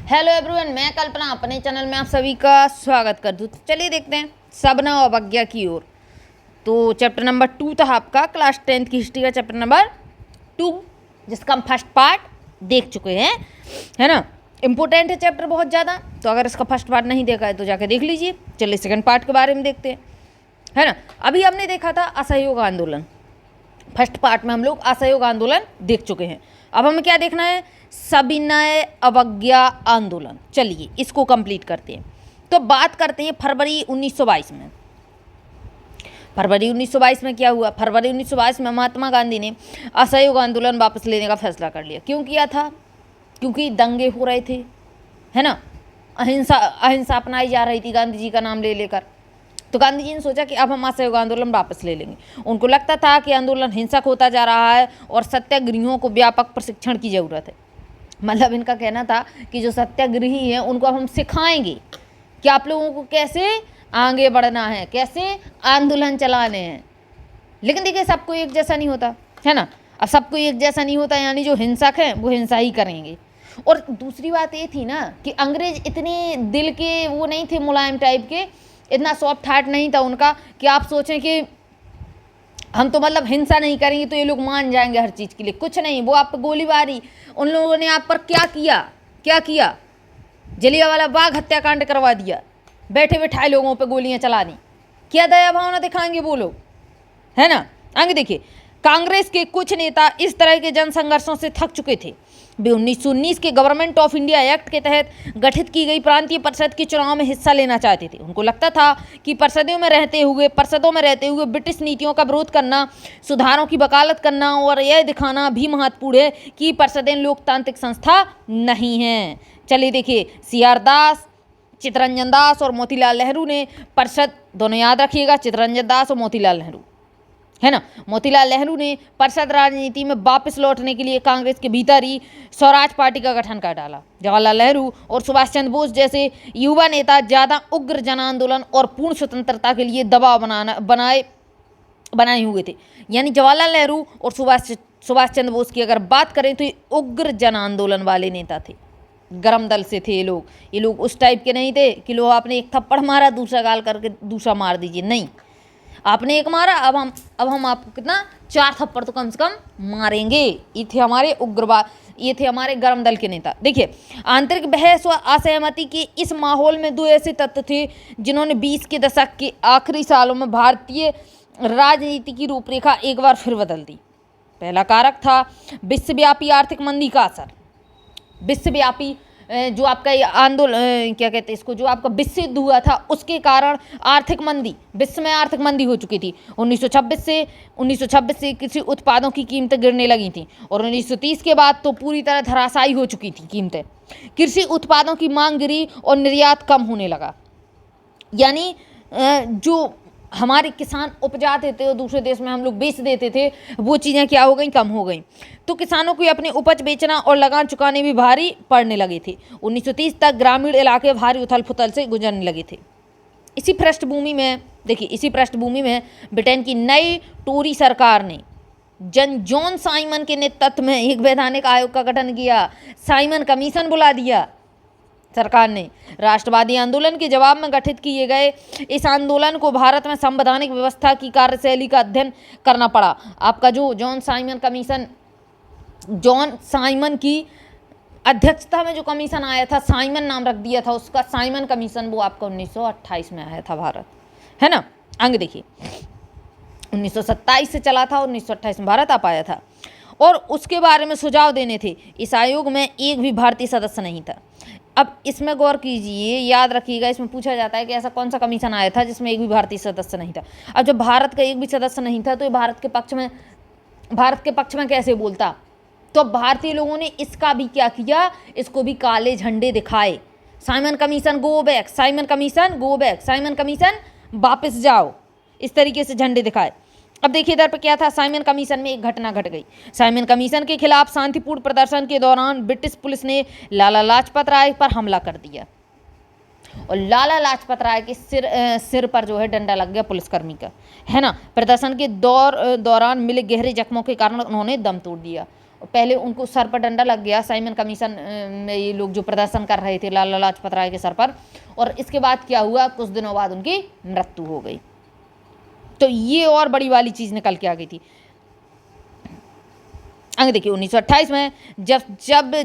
Hello everyone, मैं कल्पना अपने channel में आप सभी का स्वागत कर दूँ। तो चलिए देखते हैं सबना अवज्ञा की ओर। तो चैप्टर नंबर 2 था आपका क्लास 10th की हिस्ट्री का चैप्टर नंबर 2, जिसका हम फर्स्ट पार्ट देख चुके हैं, है ना। इम्पोर्टेंट है चैप्टर बहुत ज़्यादा, तो अगर इसका फर्स्ट पार्ट नहीं देखा है तो जाके देख लीजिए। चलिए सेकंड पार्ट के बारे में देखते हैं, है ना। अभी हमने देखा था असहयोग आंदोलन। फर्स्ट पार्ट में हम लोग असहयोग आंदोलन देख चुके हैं। अब हमें क्या देखना है, सविनय अवज्ञा आंदोलन। चलिए इसको कंप्लीट करते हैं। तो बात करते हैं फरवरी 1922 में। फरवरी 1922 में क्या हुआ? फरवरी 1922 में महात्मा गांधी ने असहयोग आंदोलन वापस लेने का फैसला कर लिया। क्यों किया था? क्योंकि दंगे हो रहे थे, है ना। अहिंसा अपनाई जा रही थी गांधी जी का नाम ले लेकर। तो गांधी जी ने सोचा कि अब हम असहयोग आंदोलन वापस ले लेंगे। उनको लगता था कि आंदोलन हिंसक होता जा रहा है और सत्याग्रहियों को व्यापक प्रशिक्षण की ज़रूरत है। मतलब इनका कहना था कि जो सत्याग्रही हैं उनको अब हम सिखाएंगे कि आप लोगों को कैसे आगे बढ़ना है, कैसे आंदोलन चलाने हैं। लेकिन देखिए सबको एक जैसा नहीं होता, है ना। अब सबको एक जैसा नहीं होता, यानी जो हिंसक हैं वो हिंसा ही करेंगे। और दूसरी बात ये थी ना कि अंग्रेज इतने दिल के वो नहीं थे, मुलायम टाइप के, इतना सॉफ्ट हार्ट नहीं था उनका कि आप सोचें कि हम तो मतलब हिंसा नहीं करेंगे तो ये लोग मान जाएंगे हर चीज़ के लिए। कुछ नहीं, वो आप पर गोलीबारी, उन लोगों ने आप पर क्या किया, जलियांवाला बाग हत्याकांड करवा दिया, बैठे बैठाए लोगों पे गोलियां चला दी। क्या दया भावना दिखाएंगे वो लोग, है ना। आगे देखिए, कांग्रेस के कुछ नेता इस तरह के जन संघर्षों से थक चुके थे। वे 1919 के गवर्नमेंट ऑफ इंडिया एक्ट के तहत गठित की गई प्रांतीय परिषद के चुनाव में हिस्सा लेना चाहते थे। उनको लगता था कि परिषदों में रहते हुए ब्रिटिश नीतियों का विरोध करना, सुधारों की वकालत करना और यह दिखाना भी महत्वपूर्ण है कि परिषदें लोकतांत्रिक संस्था नहीं हैं। चलिए देखिए, CR दास, चित्तरंजन दास और मोतीलाल नेहरू ने परिषद, दोनों याद रखिएगा, चित्तरंजन दास और मोतीलाल नेहरू, है ना। मोतीलाल नेहरू ने परिषद राजनीति में वापस लौटने के लिए कांग्रेस के भीतर ही स्वराज पार्टी का गठन कर डाला। जवाहरलाल नेहरू और सुभाष चंद्र बोस जैसे युवा नेता ज़्यादा उग्र जन आंदोलन और पूर्ण स्वतंत्रता के लिए दबाव बनाए हुए थे। यानी जवाहरलाल नेहरू और सुभाष चंद्र बोस की अगर बात करें तो ये उग्र जन आंदोलन वाले नेता थे, गरम दल से थे ये लोग उस टाइप के नहीं थे कि लोग आपने एक थप्पड़ मारा दूसरा गाल करके दूसरा मार दीजिए, नहीं। आपने एक मारा, अब हम आपको कितना 4 थप्पड़ तो कम से कम मारेंगे। ये थे हमारे उग्रवाद, ये थे हमारे गरम दल के नेता। देखिए, आंतरिक बहस व असहमति के इस माहौल में 2 ऐसे तत्व थे जिन्होंने 20 के दशक के आखिरी सालों में भारतीय राजनीति की रूपरेखा एक बार फिर बदल दी। पहला कारक था विश्वव्यापी आर्थिक मंदी का असर। विश्वव्यापी जो आपका ये आंदोलन, क्या कहते हैं इसको, जो आपका विश्व युद्ध हुआ था उसके कारण आर्थिक मंदी, विश्व में आर्थिक मंदी हो चुकी थी। 1926 से कृषि उत्पादों की कीमतें गिरने लगी थी और 1930 के बाद तो पूरी तरह धराशायी हो चुकी थी कीमतें। कृषि उत्पादों की मांग गिरी और निर्यात कम होने लगा। यानी जो हमारे किसान उपजाते थे और दूसरे देश में हम लोग बेच देते थे, वो चीज़ें क्या हो गई, कम हो गई। तो किसानों को अपने उपज बेचना और लगान चुकाने भी भारी पड़ने लगे थे। 1930 तक ग्रामीण इलाके भारी उथल पुथल से गुजरने लगे थे। इसी पृष्ठभूमि में ब्रिटेन की नई टोरी सरकार ने जॉन साइमन के नेतृत्व में एक वैधानिक आयोग का गठन किया। साइमन कमीशन बुला दिया सरकार ने। राष्ट्रवादी आंदोलन के जवाब में गठित किए गए इस आंदोलन को भारत में संवैधानिक व्यवस्था की कार्यशैली का अध्ययन करना पड़ा। आपका जो जॉन साइमन की अध्यक्षता में जो कमीशन आया था, साइमन नाम रख दिया था उसका, साइमन कमीशन, वो आपका 1928 में आया था भारत, है ना। आगे देखिए, 1927 से चला था और 1928 में भारत आ पाया था और उसके बारे में सुझाव देने थे। इस आयोग में एक भी भारतीय सदस्य नहीं था। अब इसमें गौर कीजिए, याद रखिएगा, इसमें पूछा जाता है कि ऐसा कौन सा कमीशन आया था जिसमें एक भी भारतीय सदस्य नहीं था। अब जब भारत का एक भी सदस्य नहीं था तो ये भारत के पक्ष में कैसे बोलता? तो भारतीय लोगों ने इसका भी क्या किया, इसको भी काले झंडे दिखाए। Simon commission go back, Simon commission वापस जाओ, इस तरीके से झंडे दिखाए। अब देखिए इधर पर क्या था, साइमन कमीशन में एक घटना घट गई। साइमन कमीशन के खिलाफ शांतिपूर्ण प्रदर्शन के दौरान ब्रिटिश पुलिस ने लाला लाजपत राय पर हमला कर दिया और लाला लाजपत राय के सिर पर जो है डंडा लग गया पुलिसकर्मी का, है ना। प्रदर्शन के दौरान मिले गहरे जख्मों के कारण उन्होंने दम तोड़ दिया पहले उनको सर पर डंडा लग गया साइमन कमीशन में, ये लोग जो प्रदर्शन कर रहे थे लाला लाजपत राय के सर पर, और इसके बाद क्या हुआ, कुछ दिनों बाद उनकी मृत्यु हो गई। तो ये और बड़ी वाली चीज़ निकल के आ गई थी। आगे देखिए 1928 में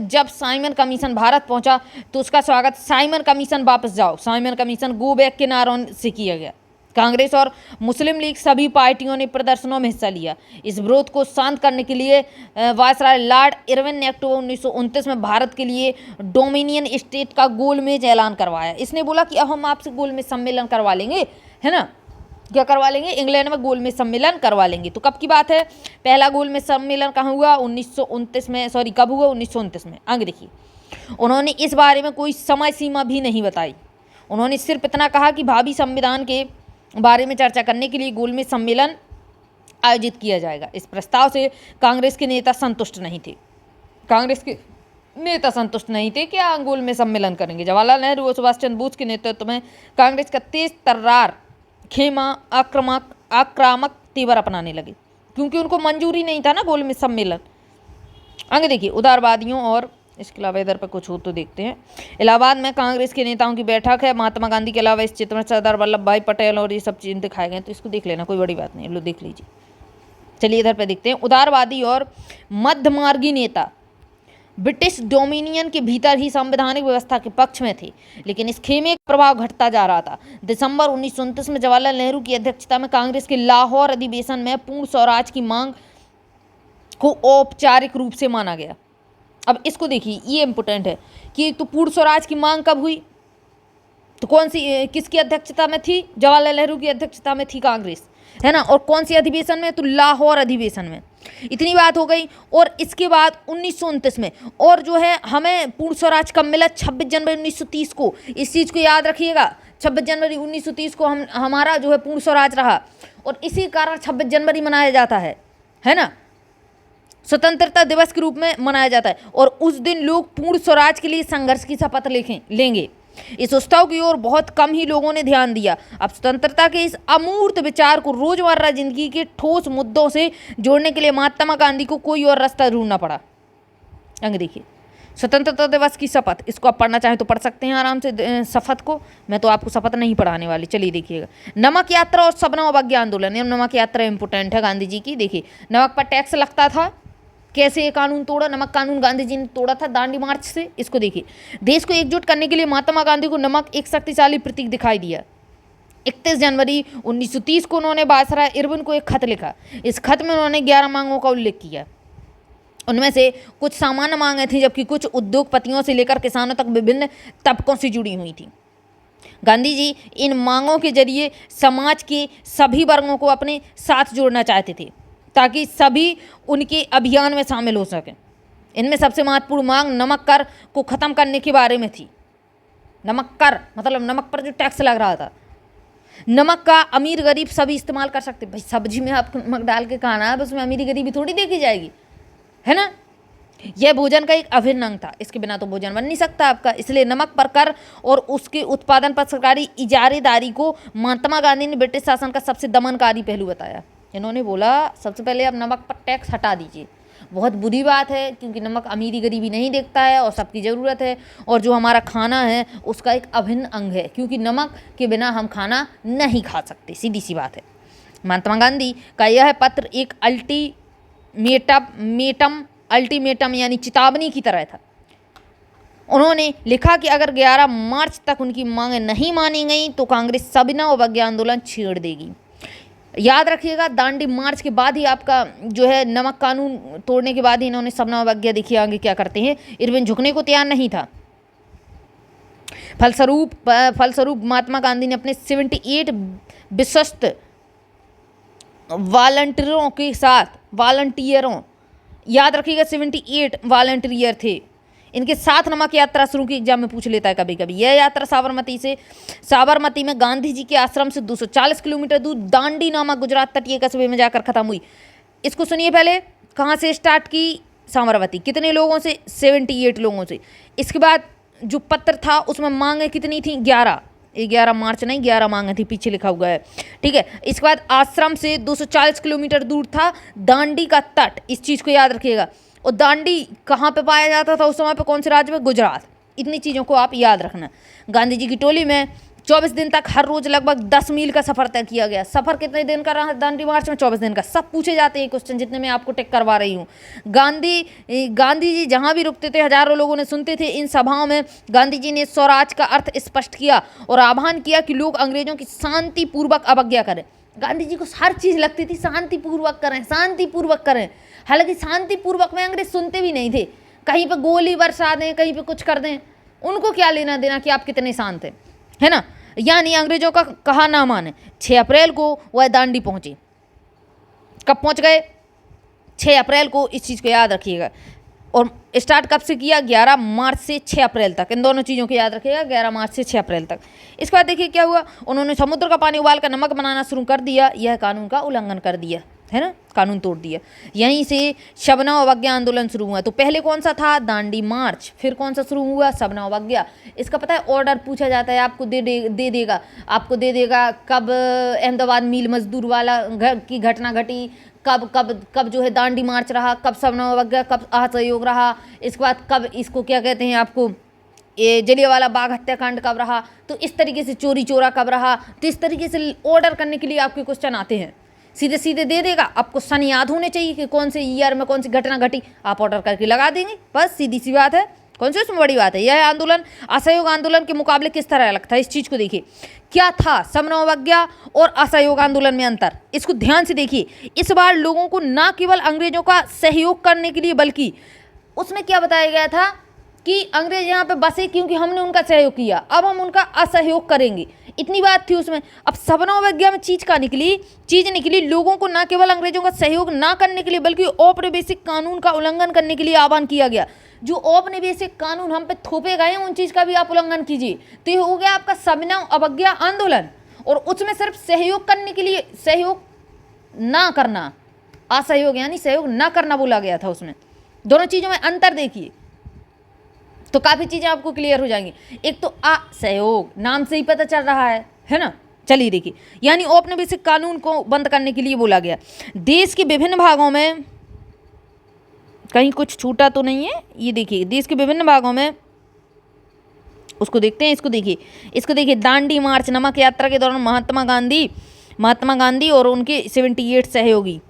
जब साइमन कमीशन भारत पहुंचा तो उसका स्वागत साइमन कमीशन वापस जाओ, साइमन कमीशन गो बैक के नारों से किया गया। कांग्रेस और मुस्लिम लीग सभी पार्टियों ने प्रदर्शनों में हिस्सा लिया। इस विरोध को शांत करने के लिए वायसराय लॉर्ड इरविन ने अक्टूबर 1929 में भारत के लिए डोमिनियन स्टेट का गोलमेज ऐलान करवाया। इसने बोला कि अब हम आपसे गोलमेज सम्मेलन करवा लेंगे, है ना, क्या करवा लेंगे, इंग्लैंड में गोलमेज सम्मेलन करवा लेंगे। तो कब की बात है, पहला गोलमेज सम्मेलन कहाँ हुआ, 1929 में, सॉरी कब हुआ, 1929 में। आगे देखिए, उन्होंने इस बारे में कोई समय सीमा भी नहीं बताई। उन्होंने सिर्फ इतना कहा कि भावी संविधान के बारे में चर्चा करने के लिए गोलमेज सम्मेलन आयोजित किया जाएगा। इस प्रस्ताव से कांग्रेस के नेता संतुष्ट नहीं थे। कांग्रेस के नेता संतुष्ट नहीं थे कि गोलमेज सम्मेलन करेंगे। जवाहरलाल नेहरू और सुभाष चंद्र बोस के नेतृत्व में कांग्रेस का तेज तर्रार खेमा आक्रामक तेवर अपनाने लगे, क्योंकि उनको मंजूरी नहीं था ना गोलमेज सम्मेलन। आगे देखिए, उदारवादियों और इसके अलावा इधर पर कुछ हो तो देखते हैं। इलाहाबाद में कांग्रेस के नेताओं की बैठक है। महात्मा गांधी के अलावा इस चित्र में सरदार वल्लभ भाई पटेल और ये सब चीज़ें दिखाए गए, तो इसको देख लेना, कोई बड़ी बात नहीं, लो देख लीजिए। चलिए इधर पे देखते हैं। उदारवादी और मध्यमार्गी नेता ब्रिटिश डोमिनियन के भीतर ही संवैधानिक व्यवस्था के पक्ष में थे, लेकिन इस खेमे का प्रभाव घटता जा रहा था। दिसंबर 1929 में जवाहरलाल नेहरू की अध्यक्षता में कांग्रेस के लाहौर अधिवेशन में पूर्ण स्वराज की मांग को औपचारिक रूप से माना गया। अब इसको देखिए, ये इम्पोर्टेंट है कि तो पूर्ण स्वराज की मांग कब हुई, तो कौन सी, किसकी अध्यक्षता में थी, जवाहरलाल नेहरू की अध्यक्षता में थी कांग्रेस, है ना, और कौन सी अधिवेशन में, तो लाहौर अधिवेशन में। इतनी बात हो गई। और इसके बाद 1929 में, और जो है हमें पूर्ण स्वराज कब मिला, 26 जनवरी 1930 को। इस चीज़ को याद रखिएगा, 26 जनवरी 1930 को हमारा जो है पूर्ण स्वराज रहा, और इसी कारण 26 जनवरी मनाया जाता है ना, स्वतंत्रता दिवस के रूप में मनाया जाता है। और उस दिन लोग पूर्ण स्वराज के लिए संघर्ष की शपथ लेंगे। इस उत्सव की ओर बहुत कम ही लोगों ने ध्यान दिया। अब स्वतंत्रता के इस अमूर्त विचार को रोजमर्रा जिंदगी के ठोस मुद्दों से जोड़ने के लिए महात्मा गांधी को कोई और रास्ता ढूंढना पड़ा। आगे देखिए, स्वतंत्रता दिवस की शपथ, इसको आप पढ़ना चाहें तो पढ़ सकते हैं आराम से शपथ को, मैं तो आपको शपथ नहीं पढ़ाने वाली। चलिए देखिएगा, नमक यात्रा और सबना अवज्ञा आंदोलन। नमक यात्रा इंपोर्टेंट है गांधी जी की। देखिए, नमक पर टैक्स लगता था, कैसे ये कानून तोड़ा, नमक कानून गांधी जी ने तोड़ा था दांडी मार्च से। इसको देखिए, देश को एकजुट करने के लिए महात्मा गांधी को नमक एक शक्तिशाली प्रतीक दिखाई दिया। 31 जनवरी 1930 को उन्होंने वायसराय इरविन को एक खत लिखा। इस खत में उन्होंने 11 मांगों का उल्लेख किया। उनमें से कुछ सामान्य मांगें थीं, जबकि कुछ उद्योगपतियों से लेकर किसानों तक विभिन्न तबकों से जुड़ी हुई थीं। गांधी जी इन मांगों के जरिए समाज के सभी वर्गों को अपने साथ जोड़ना चाहते थे, ताकि सभी उनके अभियान में शामिल हो सकें। इनमें सबसे महत्वपूर्ण मांग नमक कर को ख़त्म करने के बारे में थी। नमक कर मतलब नमक पर जो टैक्स लग रहा था, नमक का अमीर गरीब सभी इस्तेमाल कर सकते। भाई सब्जी में आप नमक डाल के खाना है, उसमें अमीरी गरीबी थोड़ी देखी जाएगी, है ना। यह भोजन का एक अभिन्न अंग था, इसके बिना तो भोजन बन नहीं सकता आपका। इसलिए नमक पर कर और उसके उत्पादन पर सरकारी इजारेदारी को महात्मा गांधी ने ब्रिटिश शासन का सबसे दमनकारी पहलू बताया। इन्होंने बोला सबसे पहले अब नमक पर टैक्स हटा दीजिए। बहुत बुरी बात है, क्योंकि नमक अमीरी गरीबी नहीं देखता है और सबकी ज़रूरत है, और जो हमारा खाना है उसका एक अभिन्न अंग है, क्योंकि नमक के बिना हम खाना नहीं खा सकते, सीधी सी बात है। महात्मा गांधी का यह पत्र एक अल्टीमेटम यानी चेतावनी की तरह था। उन्होंने लिखा कि अगर 11 मार्च तक उनकी मांगें नहीं मानी गई तो कांग्रेस सविनय अवज्ञा आंदोलन छेड़ देगी। याद रखिएगा, दांडी मार्च के बाद ही आपका जो है नमक कानून तोड़ने के बाद ही इन्होंने सविनय अवज्ञा, देखिए आगे क्या करते हैं। इरविन झुकने को तैयार नहीं था। फलस्वरूप महात्मा गांधी ने अपने 78 विश्वस्त वॉलंटियरों, याद रखिएगा 78 वॉलंटियर थे, इनके साथ नमक यात्रा शुरू की। एग्जाम में पूछ लेता है कभी कभी। यह यात्रा साबरमती में गांधी जी के आश्रम से 240 किलोमीटर दूर दांडी नामक गुजरात तटीय कस्बे में जाकर खत्म हुई। इसको सुनिए, पहले कहाँ से स्टार्ट की, साबरमती। कितने लोगों से, 78 लोगों से। इसके बाद जो पत्र था उसमें मांगें कितनी थी, 11 मार्च नहीं 11 मांगें थी, पीछे लिखा हुआ है, ठीक है। इसके बाद आश्रम से 240 किलोमीटर दूर था दांडी का तट, इस चीज़ को याद रखिएगा। और दांडी कहाँ पे पाया जाता था उस समय पे, कौन से राज्य में? गुजरात। इतनी चीज़ों को आप याद रखना। गांधी जी की टोली में 24 दिन तक हर रोज लगभग 10 मील का सफर तय किया गया। सफर कितने दिन का रहा दांडी मार्च में? 24 दिन का। सब पूछे जाते हैं क्वेश्चन, जितने मैं आपको टिक करवा रही हूँ। गांधी जी जहाँ भी रुकते थे हजारों लोगों ने सुनते थे। इन सभाओं में गांधी जी ने स्वराज का अर्थ स्पष्ट किया और आह्वान किया कि लोग अंग्रेजों की शांतिपूर्वक अवज्ञा करें। गांधी जी को हर चीज़ लगती थी शांतिपूर्वक करें, शांतिपूर्वक करें। हालांकि शांतिपूर्वक में अंग्रेज सुनते भी नहीं थे। कहीं पे गोली बरसा दें, कहीं पे कुछ कर दें, उनको क्या लेना देना कि आप कितने शांत हैं, है ना। यानी अंग्रेजों का कहा ना माने। 6 अप्रैल को वह दांडी पहुंचे। कब पहुंच गए? 6 अप्रैल को। इस चीज़ को याद रखिएगा। और स्टार्ट कब से किया? 11 मार्च से 6 अप्रैल तक। इन दोनों चीज़ों को याद रखिएगा, 11 मार्च से 6 अप्रैल तक। इसके बाद देखिए क्या हुआ। उन्होंने समुद्र का पानी उबाल कर नमक बनाना शुरू कर दिया। यह कानून का उल्लंघन कर दिया, है ना, कानून तोड़ दिया। यहीं से शबना अवज्ञा आंदोलन शुरू हुआ। तो पहले कौन सा था? दांडी मार्च। फिर कौन सा शुरू हुआ? शबना अवज्ञा। इसका पता है ऑर्डर पूछा जाता है, आपको दे देगा आपको दे देगा कब अहमदाबाद मिल मजदूर वाला की घटना घटी, कब कब कब जो है दांडी मार्च रहा, कब शबना अवज्ञा, कब असहयोग रहा, इसके बाद कब इसको क्या कहते हैं आपको, ये जलियांवाला बाग हत्याकांड कब रहा, तो इस तरीके से चोरी चोरा कब रहा। तो इस तरीके से ऑर्डर करने के लिए आपके क्वेश्चन आते हैं। सीधे सीधे दे देगा, आपको सन याद होने चाहिए कि कौन से ईयर में कौन सी घटना घटी, आप ऑर्डर करके लगा देंगे, बस सीधी सी बात है। कौन सी उसमें बड़ी बात है। यह आंदोलन असहयोग आंदोलन के मुकाबले किस तरह अलग था, इस चीज़ को देखिए। क्या था शबना अवज्ञा और असहयोग आंदोलन में अंतर, इसको ध्यान से देखिए। इस बार लोगों को न केवल अंग्रेजों का सहयोग करने के लिए, बल्कि उसमें क्या बताया गया था कि अंग्रेज यहाँ पे बसे क्योंकि हमने उनका सहयोग किया, अब हम उनका असहयोग करेंगे, इतनी बात थी उसमें। अब शबना अवज्ञा में चीज़ निकली लोगों को न केवल अंग्रेजों का सहयोग ना करने के लिए, बल्कि औपनिवेशिक कानून का उल्लंघन करने के लिए आह्वान किया गया। जो औपनिवेशिक कानून हम पे थोपे गए हैं उन चीज़ का भी आप उल्लंघन कीजिए। तो ये हो गया आपका शबना अवज्ञा आंदोलन। और उसमें सिर्फ सहयोग करने के लिए, सहयोग ना करना, असहयोग यानी सहयोग ना करना बोला गया था। उसमें दोनों चीज़ों में अंतर देखिए तो काफ़ी चीज़ें आपको क्लियर हो जाएंगी। एक तो असहयोग नाम से ही पता चल रहा है ना। चलिए देखिए, यानी औपनिवेशिक कानून को बंद करने के लिए बोला गया। देश के विभिन्न भागों में, कहीं कुछ छूटा तो नहीं है, ये देखिए देश के विभिन्न भागों में, उसको देखते हैं, इसको देखिए। दांडी मार्च नमक यात्रा के दौरान महात्मा गांधी और उनके 78 सहयोगी,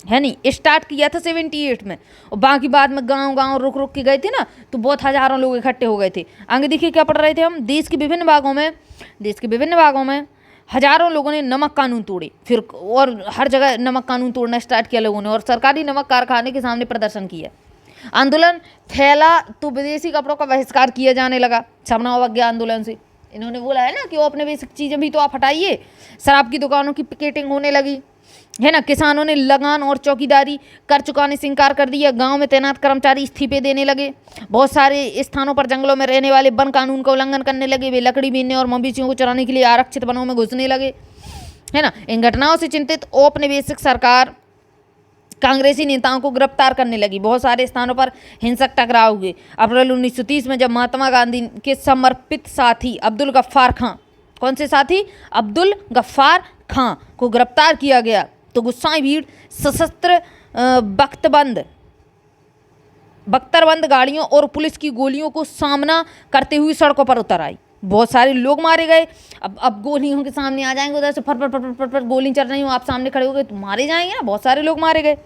है नहीं, स्टार्ट किया था 78 में, और बाकी बाद में गांव रुक के गए थे ना, तो बहुत हजारों लोग इकट्ठे हो गए थे। आगे देखिए क्या पढ़ रहे थे हम। देश के विभिन्न भागों में हजारों लोगों ने नमक कानून तोड़े। फिर और हर जगह नमक कानून तोड़ना स्टार्ट किया लोगों ने, और सरकारी नमक कारखाने के सामने प्रदर्शन किया। आंदोलन फैला तो विदेशी कपड़ों का बहिष्कार किया जाने लगा शबना अवज्ञा आंदोलन से। इन्होंने बोला है ना कि औपनिवेशिक चीज़ें भी तो आप हटाइए। शराब की दुकानों की पिकेटिंग होने लगी, है ना। किसानों ने लगान और चौकीदारी कर चुकाने से इंकार कर दिया। गांव में तैनात कर्मचारी इस्तीफे देने लगे। बहुत सारे स्थानों पर जंगलों में रहने वाले वन कानून का उल्लंघन करने लगे। वे लकड़ी बीनने और मवेशियों को चराने के लिए आरक्षित वनों में घुसने लगे, है ना। इन घटनाओं से चिंतित औपनिवेशिक सरकार कांग्रेसी नेताओं को गिरफ्तार करने लगी। बहुत सारे स्थानों पर हिंसक टकराव हुए। अप्रैल 1930 में जब महात्मा गांधी के समर्पित साथी अब्दुल गफ्फार खां, कौन से साथी? अब्दुल गफ्फार खां को गिरफ्तार किया गया, तो गुस्साई भीड़ सशस्त्र बख्तरबंद गाड़ियों और पुलिस की गोलियों को सामना करते हुए सड़कों पर उतर आई। बहुत सारे लोग मारे गए। अब गोलियों के सामने आ जाएंगे, उधर से फट गोली चल रही हो, आप सामने खड़े हो गए तो मारे जाएंगे ना। बहुत सारे लोग मारे गए,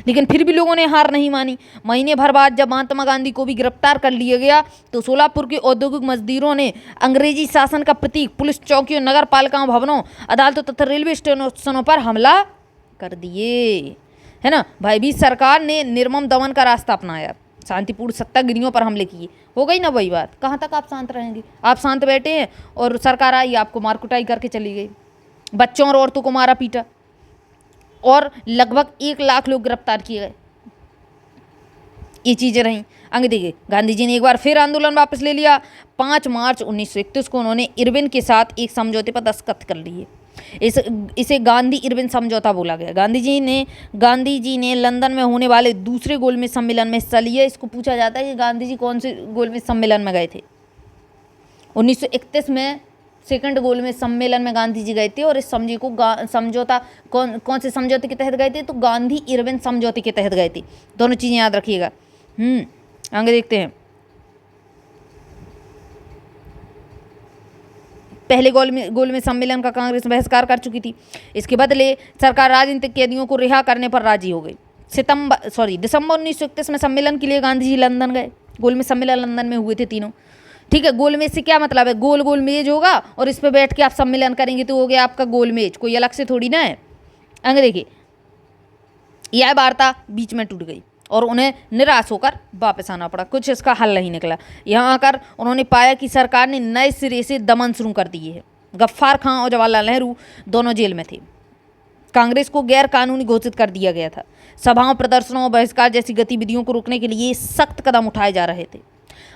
लेकिन फिर भी लोगों ने हार नहीं मानी। महीने भर बाद जब महात्मा गांधी को भी गिरफ्तार कर लिया गया, तो सोलापुर के औद्योगिक मजदूरों ने अंग्रेजी शासन का प्रतीक पुलिस चौकियों, नगर पालिकाओं, भवनों, अदालतों तथा रेलवे स्टेशनों पर हमला कर दिए, है ना। भयभीत सरकार ने निर्मम दमन का रास्ता अपनाया, शांतिपूर्ण सत्तागिरियों पर हमले किए। हो गई ना वही बात। कहाँ तक आप शांत रहेंगे? आप शांत बैठे हैं और सरकार आई आपको मार कुटाई करके चली गई। बच्चों और औरतों को मारा पीटा और लगभग 1 लाख लोग गिरफ्तार किए गए। ये चीज़ें रहीं। आगे देखिए, गांधी जी ने एक बार फिर आंदोलन वापस ले लिया। 5 मार्च 1931 को उन्होंने इरविन के साथ एक समझौते पर दस्तखत कर लिए। इसे गांधी इरविन समझौता बोला गया। गांधी जी ने लंदन में होने वाले दूसरे गोलमेज सम्मेलन में हिस्सा लिया। इसको पूछा जाता है कि गांधी जी कौन से गोलमेज सम्मेलन में गए थे। 1931 में सेकंड गोलमेज सम्मेलन में गांधी जी गए थे और इस समझौता कौन से समझौते के तहत गए थे, तो गांधी इरविन समझौते के तहत गए थे। दोनों चीज़ें याद रखिएगा। आगे देखते हैं। पहले गोलमेज सम्मेलन का कांग्रेस बहिष्कार कर चुकी थी। इसके बदले सरकार राजनीतिक कैदियों को रिहा करने पर राजी हो गई। दिसंबर 1931 में सम्मेलन के लिए गांधी जी लंदन गए। गोलमेज सम्मेलन लंदन में हुए थे तीनों। ठीक है, गोलमेज से क्या मतलब है, गोल गोल मेज होगा और इस पे बैठ के आप सम्मेलन करेंगे तो हो गया आपका गोलमेज, कोई अलग से थोड़ी ना है। आगे देखिए, यह वार्ता बीच में टूट गई और उन्हें निराश होकर वापस आना पड़ा। कुछ इसका हल नहीं निकला। यहाँ आकर उन्होंने पाया कि सरकार ने नए सिरे से दमन शुरू कर दिए है। गफ्फार खां और जवाहरलाल नेहरू दोनों जेल में थे। कांग्रेस को गैर कानूनी घोषित कर दिया गया था। सभाओं, प्रदर्शनों और बहिष्कार जैसी गतिविधियों को रोकने के लिए सख्त कदम उठाए जा रहे थे।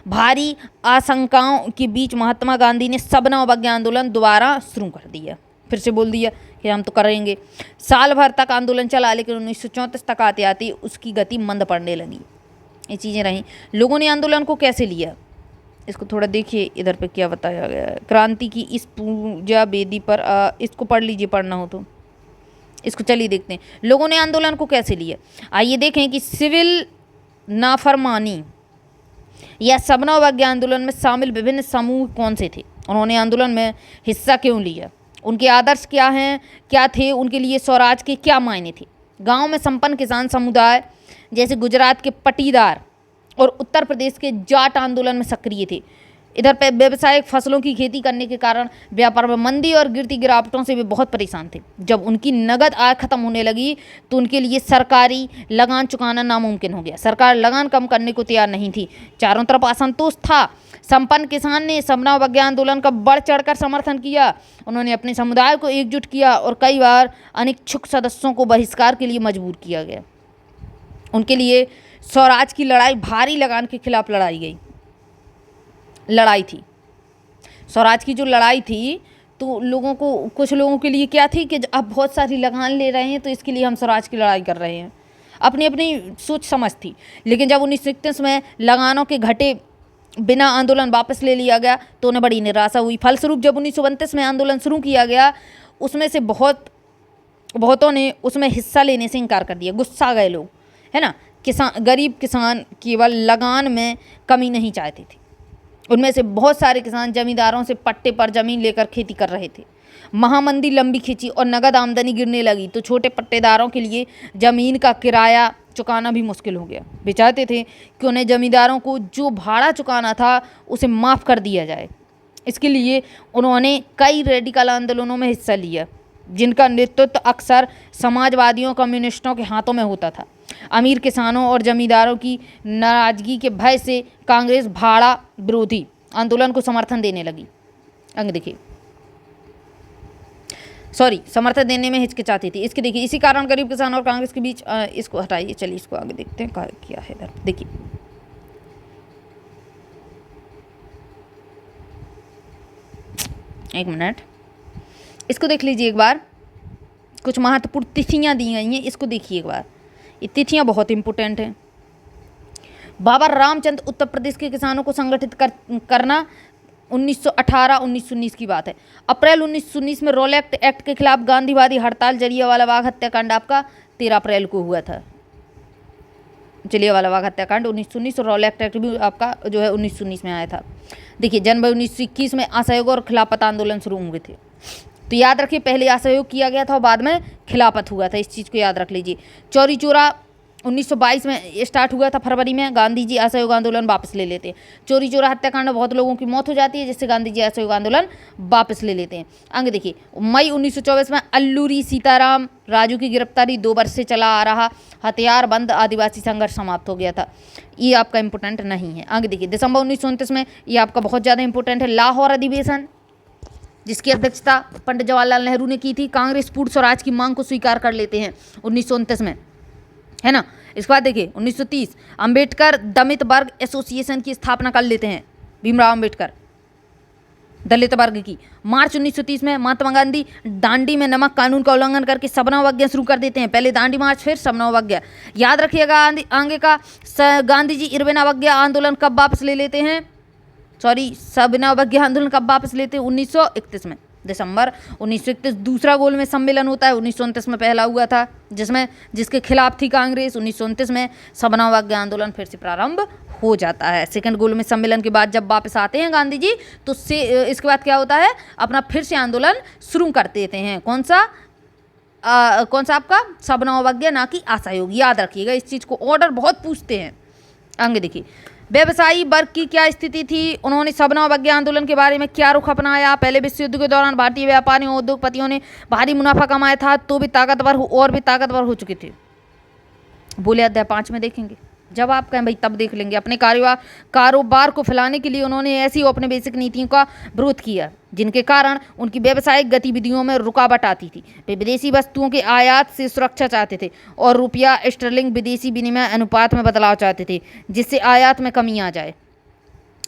भारी आशंकाओं के बीच महात्मा गांधी ने सबना अवज्ञा आंदोलन दोबारा शुरू कर दिया। फिर से बोल दिया कि हम तो करेंगे। साल भर तक आंदोलन चला, लेकिन 1934 तक आते आते उसकी गति मंद पड़ने लगी। ये चीज़ें रहीं। लोगों ने आंदोलन को कैसे लिया, इसको थोड़ा देखिए इधर पे क्या बताया गया है। क्रांति की इस पूजा वेदी पर इसको पढ़ लीजिए, पढ़ना हो तो इसको चलिए देखते हैं। लोगों ने आंदोलन को कैसे लिया, आइए देखें कि सिविल नाफरमानी या सबना अवज्ञा आंदोलन में शामिल विभिन्न समूह कौन से थे, उन्होंने आंदोलन में हिस्सा क्यों लिया, उनके आदर्श क्या थे, उनके लिए स्वराज के क्या मायने थे। गांव में संपन्न किसान समुदाय जैसे गुजरात के पटीदार और उत्तर प्रदेश के जाट आंदोलन में सक्रिय थे। इधर पे व्यावसायिक फसलों की खेती करने के कारण व्यापार में मंदी और गिरती गिरावटों से वे बहुत परेशान थे। जब उनकी नगद आय खत्म होने लगी तो उनके लिए सरकारी लगान चुकाना नामुमकिन हो गया। सरकार लगान कम करने को तैयार नहीं थी। चारों तरफ असंतोष था। संपन्न किसान ने सबना अवज्ञा आंदोलन का बढ़ चढ़कर समर्थन किया। उन्होंने अपने समुदाय को एकजुट किया और कई बार अनिच्छुक सदस्यों को बहिष्कार के लिए मजबूर किया गया। उनके लिए स्वराज की लड़ाई भारी लगान के खिलाफ लड़ाई थी। स्वराज की जो लड़ाई थी तो कुछ लोगों के लिए क्या थी कि अब बहुत सारी लगान ले रहे हैं तो इसके लिए हम स्वराज की लड़ाई कर रहे हैं, अपनी अपनी सोच समझ थी। लेकिन जब 1931 में लगानों के घटे बिना आंदोलन वापस ले लिया गया तो उन्हें बड़ी निराशा हुई। फलस्वरूप जब 1932 में आंदोलन शुरू किया गया उसमें से बहुतों ने उसमें हिस्सा लेने से इनकार कर दिया। गुस्सा गए लोग, है ना। गरीब किसान केवल लगान में कमी नहीं चाहते थे। उनमें से बहुत सारे किसान जमींदारों से पट्टे पर जमीन लेकर खेती कर रहे थे। महामंदी लंबी खींची और नगद आमदनी गिरने लगी तो छोटे पट्टेदारों के लिए ज़मीन का किराया चुकाना भी मुश्किल हो गया। वे चाहते थे कि उन्हें जमींदारों को जो भाड़ा चुकाना था उसे माफ़ कर दिया जाए। इसके लिए उन्होंने कई रेडिकल आंदोलनों में हिस्सा लिया जिनका नेतृत्व अक्सर समाजवादियों कम्युनिस्टों के हाथों में होता था। अमीर किसानों और जमींदारों की नाराजगी के भय से कांग्रेस भाड़ा विरोधी आंदोलन को समर्थन देने लगी। देखिए समर्थन देने में हिचकिचाती थी। इसके देखिए इसी कारण गरीब किसान और कांग्रेस के बीच इसको हटाइए, चलिए इसको आगे देखते हैं क्या है इधर। देखिए एक मिनट, इसको देख लीजिए एक बार। कुछ महत्वपूर्ण तिथियां दी गई हैं, इसको देखिए एक बार। ये तिथियां बहुत इंपॉर्टेंट हैं। बाबा रामचंद्र उत्तर प्रदेश के किसानों को संगठित करना 1918-1919 की बात है। अप्रैल 1919 में रॉलेट एक्ट के खिलाफ गांधीवादी हड़ताल जलियांवाला बाग हत्याकांड आपका 13 अप्रैल को हुआ था। जलियांवाला बाग हत्याकांड 1919 और रॉलेट एक्ट भी आपका जो है 1919 में आया था। देखिए जनवरी 1921 में असहयोग और खिलाफत आंदोलन शुरू हुए थे। तो याद रखिए पहले असहयोग किया गया था और बाद में खिलाफत हुआ था, इस चीज़ को याद रख लीजिए। चौरी चौरा 1922 में स्टार्ट हुआ था फरवरी में। गांधी जी असहयोग आंदोलन वापस ले लेते हैं। चौरी चौरा हत्याकांड में बहुत लोगों की मौत हो जाती है जिससे गांधी जी असहयोग आंदोलन वापस ले लेते हैं। आगे देखिए मई 1924 में अल्लूरी सीताराम राजू की गिरफ्तारी 2 वर्ष से चला आ रहा हथियार बंद आदिवासी संघर्ष समाप्त हो गया था। ये आपका इंपॉर्टेंट नहीं है। आगे देखिए दिसंबर 1929 में ये आपका बहुत ज़्यादा इंपॉर्टेंट है। लाहौर अधिवेशन जिसकी अध्यक्षता पंडित जवाहरलाल नेहरू ने की थी। कांग्रेस पूर्ण स्वराज की मांग को स्वीकार कर लेते हैं 1929 में, है ना। इसके बाद देखिए 1930 अंबेडकर दलित वर्ग एसोसिएशन की स्थापना कर लेते हैं। भीमराव अंबेडकर दलित वर्ग की। मार्च 1930 में महात्मा गांधी दांडी में नमक कानून का उल्लंघन करके सबना अवज्ञा शुरू कर देते हैं। पहले दांडी मार्च फिर सबना अवज्ञा। याद रखिएगा आगे का गांधी जी इरविन अवज्ञा आंदोलन कब वापस ले लेते हैं सविनय अवज्ञा आंदोलन कब वापस लेते हैं? 1931 में, दिसंबर 1931 दूसरा गोल में सम्मेलन होता है। 1929 में पहला हुआ था जिसके खिलाफ थी कांग्रेस। 1929 में सविनय अवज्ञा आंदोलन फिर से प्रारंभ हो जाता है। सेकंड गोल में सम्मेलन के बाद जब वापस आते हैं गांधी जी, तो इसके बाद क्या होता है, अपना फिर से आंदोलन शुरू कर देते हैं। कौन सा आपका? सविनय अवज्ञा, ना कि असहयोग। याद रखिएगा इस चीज़ को, ऑर्डर बहुत पूछते हैं। आगे देखिए, व्यवसायी वर्ग की क्या स्थिति थी, उन्होंने सविनय अवज्ञा आंदोलन के बारे में क्या रुख अपनाया? पहले विश्व युद्ध के दौरान भारतीय व्यापारियों और उद्योगपतियों ने भारी मुनाफा कमाया था, तो भी ताकतवर हो चुके थे। बोले अध्याय 5 में देखेंगे। जब आप कहें भाई तब देख लेंगे। अपने कारोबार को फैलाने के लिए उन्होंने ऐसी औपनिवेशिक नीतियों का विरोध किया जिनके कारण उनकी व्यावसायिक गतिविधियों में रुकावट आती थी। वे विदेशी वस्तुओं के आयात से सुरक्षा चाहते थे और रुपया स्टर्लिंग विदेशी विनिमय अनुपात में बदलाव चाहते थे, जिससे आयात में कमी आ जाए।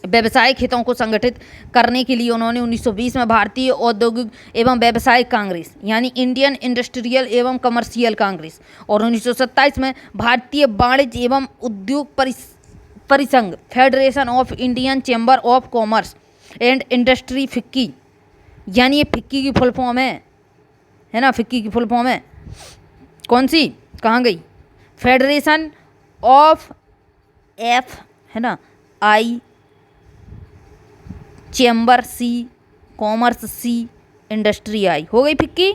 व्यावसायिक हितों को संगठित करने के लिए उन्होंने 1920 में भारतीय औद्योगिक एवं व्यावसायिक कांग्रेस यानी इंडियन इंडस्ट्रियल एवं कमर्शियल कांग्रेस और 1927 में भारतीय वाणिज्य एवं उद्योग परिसंघ federation of Indian chamber of commerce and industry, FICCI, यानी ये फिक्की की फुल फॉर्म है ना, फिक्की की फुल फॉर्म है कौन सी, कहाँ गई? फेडरेशन ऑफ एफ है ना, I, chamber C, commerce C, industry I. हो गई फिक्की।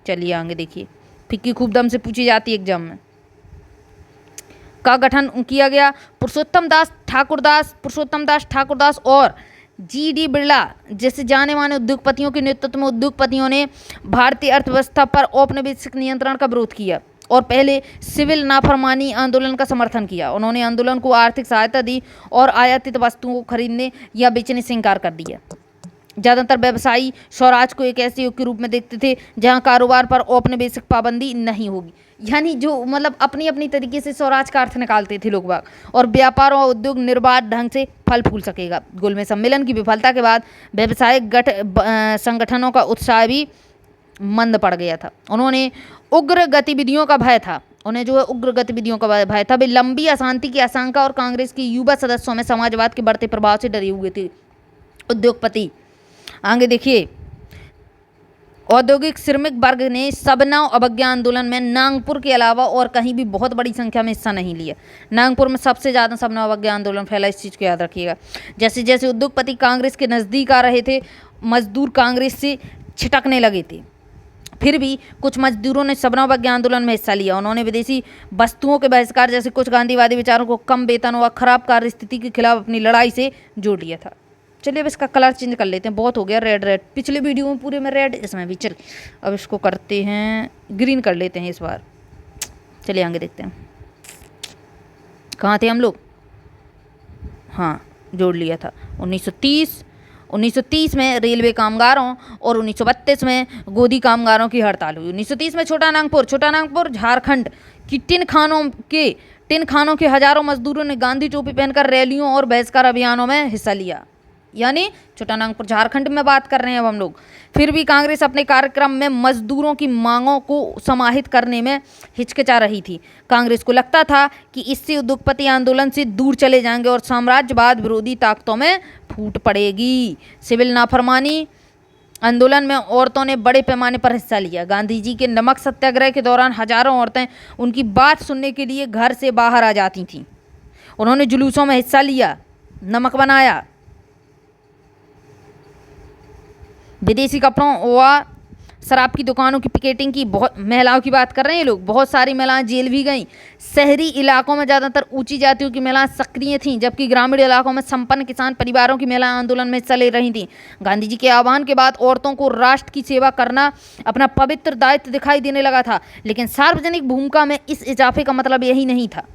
चलिए आगे देखिए, फिक्की खूब दम से पूछी जाती है एग्जाम में। का गठन किया गया पुरुषोत्तम दास ठाकुरदास और जी.डी. बिरला जैसे जाने माने उद्योगपतियों के नेतृत्व में उद्योगपतियों ने भारतीय अर्थव्यवस्था पर औपनिवेशिक नियंत्रण का विरोध किया और पहले सिविल नाफरमानी आंदोलन का समर्थन किया। उन्होंने आंदोलन को आर्थिक सहायता दी और आयातित वस्तुओं को खरीदने या बेचने से इनकार कर दिया। ज़्यादातर व्यवसायी स्वराज को एक ऐसे युग के रूप में देखते थे जहां कारोबार पर औपनिवेशिक पाबंदी नहीं होगी, यानी जो मतलब अपनी अपनी तरीके से स्वराज का अर्थ निकालते थे लोग बाग, और व्यापार और उद्योग निर्बाध ढंग से फल फूल सकेगा। गोलमेज सम्मेलन की विफलता के बाद व्यावसायिक संगठनों का उत्साह भी मंद पड़ गया था। उन्हें उग्र गतिविधियों का भय था। वे लंबी अशांति की आशंका और कांग्रेस के युवा सदस्यों में समाजवाद के बढ़ते प्रभाव से डरे हुए थे। उद्योगपति, आगे देखिए, औद्योगिक श्रमिक वर्ग ने सविनय अवज्ञा आंदोलन में नागपुर के अलावा और कहीं भी बहुत बड़ी संख्या में हिस्सा नहीं लिया। नागपुर में सबसे ज़्यादा सविनय अवज्ञा आंदोलन फैला, इस चीज़ को याद रखिएगा। जैसे जैसे उद्योगपति कांग्रेस के नज़दीक आ रहे थे, मजदूर कांग्रेस से छिटकने लगे थे। फिर भी कुछ मजदूरों ने सविनय अवज्ञा आंदोलन में हिस्सा लिया। उन्होंने विदेशी वस्तुओं के बहिष्कार जैसे कुछ गांधीवादी विचारों को, कम वेतन और खराब कार्य स्थिति के खिलाफ अपनी लड़ाई से जोड़ लिया था। चलिए अब इसका कलर चेंज कर लेते हैं, बहुत हो गया रेड। पिछले वीडियो में पूरे में रेड, इसमें भी। चल अब इसको करते हैं ग्रीन कर लेते हैं इस बार। चलिए आगे देखते हैं, कहाँ थे हम लोग? हाँ, जोड़ लिया था। 1930 में रेलवे कामगारों और 1932 में गोदी कामगारों की हड़ताल हुई। 1930 में छोटा नागपुर झारखंड की टिन खानों के हजारों मजदूरों ने गांधी टोपी पहनकर रैलियों और बहिष्कार अभियानों में हिस्सा लिया, यानी छोटा नागपुर झारखंड में बात कर रहे हैं अब हम लोग। फिर भी कांग्रेस अपने कार्यक्रम में मजदूरों की मांगों को समाहित करने में हिचकिचा रही थी। कांग्रेस को लगता था कि इससे उद्योगपति आंदोलन से दूर चले जाएंगे और साम्राज्यवाद विरोधी ताकतों में फूट पड़ेगी। सिविल नाफरमानी आंदोलन में औरतों ने बड़े पैमाने पर हिस्सा लिया। गांधी जी के नमक सत्याग्रह के दौरान हजारों औरतें उनकी बात सुनने के लिए घर से बाहर आ जाती थीं। उन्होंने जुलूसों में हिस्सा लिया, नमक बनाया। विदेशी कपड़ों व शराब की दुकानों की पिकेटिंग की। बहुत महिलाओं की बात कर रहे हैं लोग, बहुत सारी महिलाएं जेल भी गईं। शहरी इलाकों में ज़्यादातर ऊंची जातियों की महिलाएं सक्रिय थीं, जबकि ग्रामीण इलाकों में संपन्न किसान परिवारों की महिलाएं आंदोलन में हिस्सा ले रही थीं। गांधी जी के आह्वान के बाद औरतों को राष्ट्र की सेवा करना अपना पवित्र दायित्व दिखाई देने लगा था, लेकिन सार्वजनिक भूमिका में इस इजाफे का मतलब यही नहीं था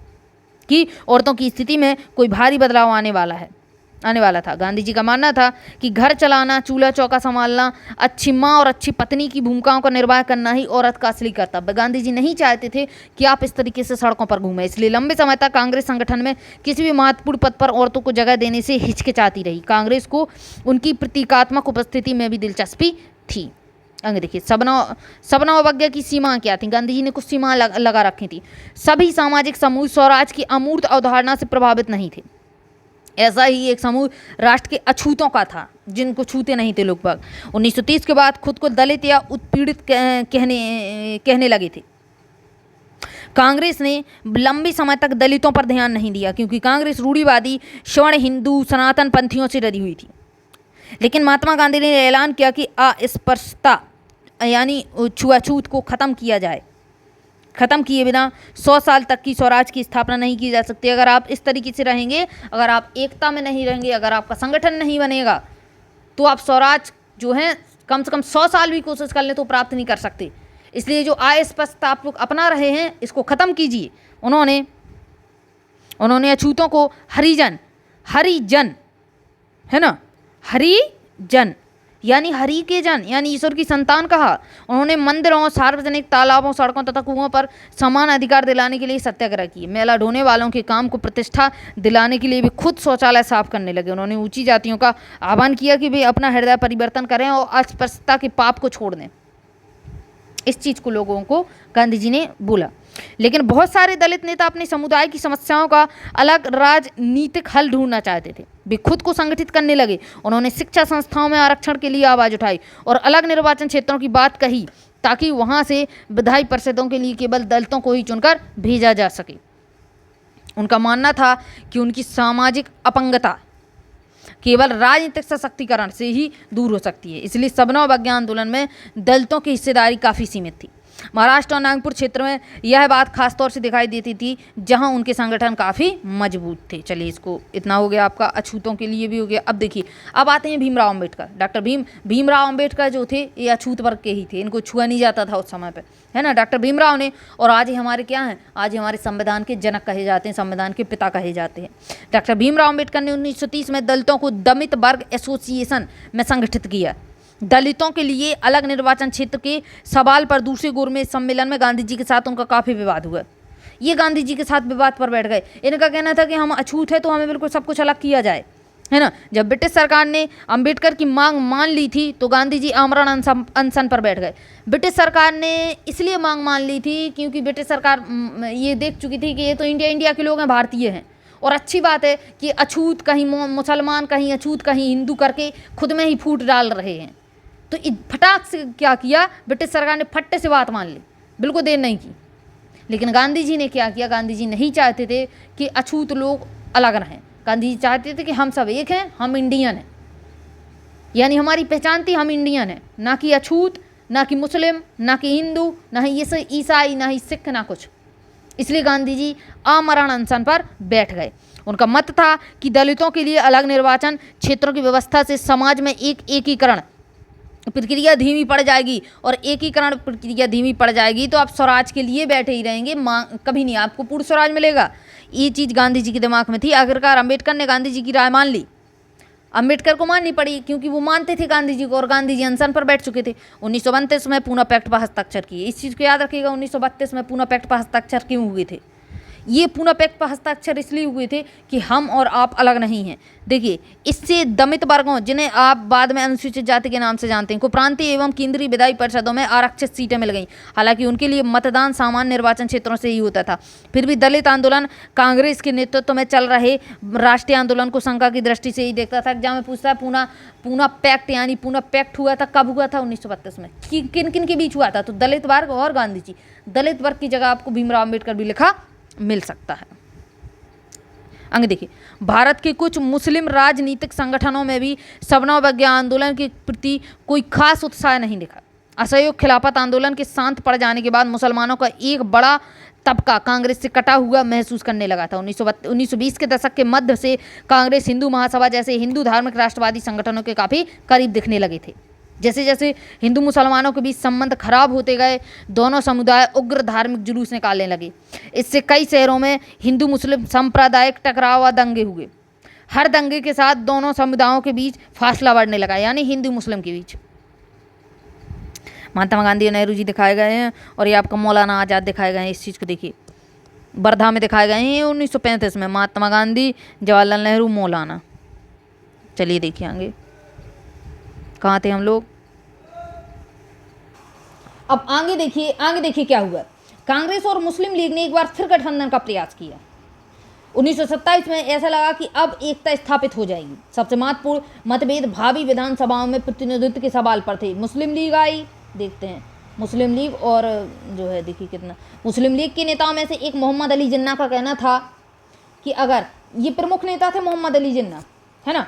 कि औरतों की स्थिति में कोई भारी बदलाव आने वाला था। गांधी जी का मानना था कि घर चलाना, चूल्हा चौका संभालना, अच्छी माँ और अच्छी पत्नी की भूमिकाओं का निर्वाह करना ही औरत का असली कर्तव्य। गांधी जी नहीं चाहते थे कि आप इस तरीके से सड़कों पर घूमें, इसलिए लंबे समय तक कांग्रेस संगठन में किसी भी महत्वपूर्ण पद पर औरतों को जगह देने से हिचकिचाती रही। कांग्रेस को उनकी प्रतीकात्मक उपस्थिति में भी दिलचस्पी थी। आगे देखिए, सविनय अवज्ञा की सीमा क्या थी? गांधी जी ने कुछ सीमा लगा रखी थी। सभी सामाजिक समूह स्वराज की अमूर्त अवधारणा से प्रभावित नहीं थे। ऐसा ही एक समूह राष्ट्र के अछूतों का था, जिनको छूते नहीं थे लोग बाग। 1930 के बाद खुद को दलित या उत्पीड़ित कहने लगे थे। कांग्रेस ने लंबे समय तक दलितों पर ध्यान नहीं दिया, क्योंकि कांग्रेस रूढ़िवादी स्वर्ण हिंदू सनातन पंथियों से डरी हुई थी। लेकिन महात्मा गांधी ने ऐलान किया कि अस्पृश्यता यानी छुआछूत को ख़त्म किया जाए। ख़त्म किए बिना 100 साल तक की स्वराज की स्थापना नहीं की जा सकती। अगर आप इस तरीके से रहेंगे, अगर आप एकता में नहीं रहेंगे, अगर आपका संगठन नहीं बनेगा, तो आप स्वराज जो है कम से कम 100 साल भी कोशिश कर लें तो प्राप्त नहीं कर सकते। इसलिए जो अस्पृश्यता आप लोग अपना रहे हैं, इसको ख़त्म कीजिए। उन्होंने अछूतों को हरिजन है ना, हरिजन यानी हरि के जन यानी ईश्वर की संतान कहा। उन्होंने मंदिरों, सार्वजनिक तालाबों, सड़कों तथा कुओं पर समान अधिकार दिलाने के लिए सत्याग्रह किए। मेला ढोने वालों के काम को प्रतिष्ठा दिलाने के लिए वे खुद शौचालय साफ करने लगे। उन्होंने ऊंची जातियों का आह्वान किया कि वे अपना हृदय परिवर्तन करें और अस्पृश्यता के पाप को छोड़ दें। इस चीज़ को लोगों को गांधी जी ने बोला। लेकिन बहुत सारे दलित नेता अपने समुदाय की समस्याओं का अलग राजनीतिक हल ढूंढना चाहते थे। वे खुद को संगठित करने लगे। उन्होंने शिक्षा संस्थाओं में आरक्षण के लिए आवाज़ उठाई और अलग निर्वाचन क्षेत्रों की बात कही, ताकि वहां से विधायी परिषदों के लिए केवल दलितों को ही चुनकर भेजा जा सके। उनका मानना था कि उनकी सामाजिक अपंगता केवल राजनीतिक सशक्तिकरण से ही दूर हो सकती है। इसलिए सबना अवज्ञा आंदोलन में दलितों की हिस्सेदारी काफ़ी सीमित थी। महाराष्ट्र और नागपुर क्षेत्र में यह बात खासतौर से दिखाई देती थी, जहां उनके संगठन काफ़ी मजबूत थे। चलिए, इसको इतना हो गया, आपका अछूतों के लिए भी हो गया। अब देखिए, अब आते हैं भीमराव अम्बेडकर। डॉक्टर भीमराव अम्बेडकर जो थे, ये अछूत वर्ग के ही थे, इनको छुआ नहीं जाता था उस समय पे, है ना। डॉक्टर भीमराव ने, और आज ही हमारे क्या हैं, आज हमारे संविधान के जनक कहे जाते हैं, संविधान के पिता कहे जाते हैं। डॉक्टर भीमराव अम्बेडकर ने 1930 में दलितों को दलित वर्ग एसोसिएशन में संगठित किया। दलितों के लिए अलग निर्वाचन क्षेत्र के सवाल पर दूसरे गोरमेज सम्मेलन में गांधी जी के साथ उनका काफ़ी विवाद हुआ। ये गांधी जी के साथ विवाद पर बैठ गए। इनका कहना था कि हम अछूत है तो हमें बिल्कुल सब कुछ अलग किया जाए, है ना। जब ब्रिटिश सरकार ने अंबेडकर की मांग मान ली थी तो गांधी जी आमरण अनशन पर बैठ गए। ब्रिटिश सरकार ने इसलिए मांग मान ली थी क्योंकि ब्रिटिश सरकार ये देख चुकी थी कि ये तो इंडिया के लोग हैं, भारतीय हैं, और अच्छी बात है कि अछूत कहीं मुसलमान, कहीं अछूत, कहीं हिंदू करके खुद में ही फूट डाल रहे हैं। तो फटाक से क्या किया, ब्रिटिश सरकार ने फट्टे से बात मान ली, बिल्कुल देर नहीं की। लेकिन गांधी जी ने क्या किया, गांधी जी नहीं चाहते थे कि अछूत लोग अलग रहें। गांधी जी चाहते थे कि हम सब एक हैं, हम इंडियन हैं, यानी हमारी पहचान थी हम इंडियन हैं, ना कि अछूत, ना कि मुस्लिम, ना कि हिंदू, ना ही ईसाई, ना ही सिख, ना कुछ। इसलिए गांधी जी आमरण अनशन पर बैठ गए। उनका मत था कि दलितों के लिए अलग निर्वाचन क्षेत्रों की व्यवस्था से समाज में एकीकरण प्रक्रिया धीमी पड़ जाएगी, और एकीकरण प्रक्रिया धीमी पड़ जाएगी तो आप स्वराज के लिए बैठे ही रहेंगे, कभी नहीं आपको पूर्ण स्वराज मिलेगा। ये चीज़ गांधी जी के दिमाग में थी। आखिरकार अम्बेडकर ने गांधी जी की राय मान ली। अम्बेडकर को माननी पड़ी क्योंकि वो मानते थे गांधी जी को, और गांधी जी अनशन पर बैठ चुके थे। 1932 में पूना पैक्ट पर हस्ताक्षर किए। इस चीज़ को याद रखिएगा, 1932 में पूना पैक्ट पर हस्ताक्षर क्यों हुए थे। ये पूना पैक्ट पर हस्ताक्षर इसलिए हुए थे कि हम और आप अलग नहीं हैं। देखिए, इससे दमित वर्गों, जिन्हें आप बाद में अनुसूचित जाति के नाम से जानते हैं, को प्रांतीय एवं केंद्रीय विधायी परिषदों में आरक्षित सीटें मिल गईं। हालांकि उनके लिए मतदान सामान्य निर्वाचन क्षेत्रों से ही होता था। फिर भी दलित आंदोलन कांग्रेस के नेतृत्व में चल रहे राष्ट्रीय आंदोलन को शंका की दृष्टि से ही देखता था। एग्जाम में पूछता है पूना पैक्ट, यानी पूना पैक्ट हुआ था, कब हुआ था, 1932 में। किन किन के बीच हुआ था, तो दलित वर्ग और गांधी जी। दलित वर्ग की जगह आपको भीमराव अम्बेडकर भी लिखा मिल सकता है। आगे देखिए, भारत के कुछ मुस्लिम राजनीतिक संगठनों में भी सबना आंदोलन के प्रति कोई खास उत्साह नहीं दिखा। असहयोग खिलाफत आंदोलन के शांत पड़ जाने के बाद मुसलमानों का एक बड़ा तबका कांग्रेस से कटा हुआ महसूस करने लगा था। 1920 के दशक के मध्य से कांग्रेस, हिंदू महासभा जैसे हिंदू धार्मिक राष्ट्रवादी संगठनों के काफ़ी करीब दिखने लगे थे। जैसे जैसे हिंदू मुसलमानों के बीच संबंध खराब होते गए, दोनों समुदाय उग्र धार्मिक जुलूस निकालने लगे। इससे कई शहरों में हिंदू मुस्लिम सांप्रदायिक टकराव व दंगे हुए। हर दंगे के साथ दोनों समुदायों के बीच फासला बढ़ने लगा, यानी हिंदू मुस्लिम के बीच। महात्मा गांधी और नेहरू जी दिखाए गए हैं, और ये आपका मौलाना आज़ाद दिखाए गए हैं। इस चीज़ को देखिए, वर्धा में दिखाए गए हैं 1935 में, महात्मा गांधी, जवाहरलाल नेहरू, मौलाना। चलिए देखिए आगे कहाँ थे हम लोग। अब आगे देखिए क्या हुआ। कांग्रेस और मुस्लिम लीग ने एक बार फिर गठबंधन का प्रयास किया। 1927 में ऐसा लगा कि अब एकता स्थापित हो जाएगी। सबसे महत्वपूर्ण मतभेद भावी विधानसभाओं में प्रतिनिधित्व के सवाल पर थे। मुस्लिम लीग आई, देखते हैं मुस्लिम लीग और जो है देखिए कितना, मुस्लिम लीग के नेताओं में से एक मोहम्मद अली जिन्ना का कहना था कि अगर, ये प्रमुख नेता थे मोहम्मद अली जिन्ना, है ना,